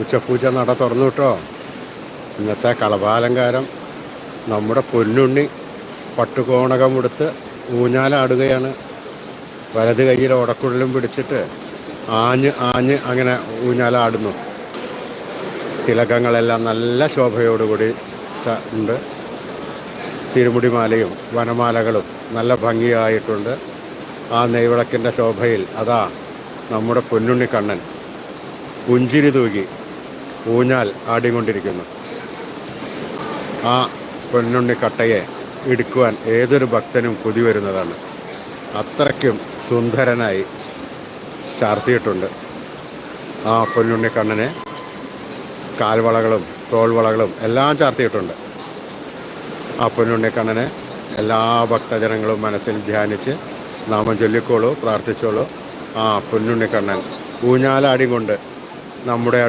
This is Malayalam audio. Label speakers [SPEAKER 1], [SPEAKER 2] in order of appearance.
[SPEAKER 1] ഉച്ചപ്പൂജ നട തുറന്നു കേട്ടോ. ഇന്നത്തെ കളഭാലങ്കാരം നമ്മുടെ പൊന്നുണ്ണി പട്ടുകോണകം ഉടുത്ത് ഊഞ്ഞാലാടുകയാണ്. വലത് കയ്യിൽ ഓടക്കുഴലും പിടിച്ചിട്ട് ആഞ്ഞ് ആഞ്ഞ് അങ്ങനെ ഊഞ്ഞാലാടുന്നു. തിലകങ്ങളെല്ലാം നല്ല ശോഭയോടുകൂടി ഉണ്ട്. തിരുമുടിമാലയും വനമാലകളും നല്ല ഭംഗിയായിട്ടുണ്ട്. ആ നെയ്വിളക്കിൻ്റെ ശോഭയിൽ അതാ നമ്മുടെ പൊന്നുണ്ണി കണ്ണൻ പുഞ്ചിരി തൂകി ഊഞ്ഞാൽ ആടിക്കൊണ്ടിരിക്കുന്നു. ആ പൊന്നുണ്ണി കട്ടയെ ഇടുക്കുവാൻ ഏതൊരു ഭക്തനും കൊതി വരുന്നതാണ്. അത്രയ്ക്കും സുന്ദരനായി ചാർത്തിയിട്ടുണ്ട് ആ പൊന്നുണ്ണി കണ്ണനെ. കാൽവളകളും തോൾവളകളും എല്ലാം ചാർത്തിയിട്ടുണ്ട്. ആ പൊന്നുണ്ണി കണ്ണനെ എല്ലാ ഭക്തജനങ്ങളും മനസ്സിൽ ധ്യാനിച്ച് നാമം ചൊല്ലിക്കോളൂ, പ്രാർത്ഥിച്ചോളൂ. ആ പൊന്നുണ്ണി കണ്ണൻ ഊഞ്ഞാലാടി കൊണ്ട് നമ്മുടെ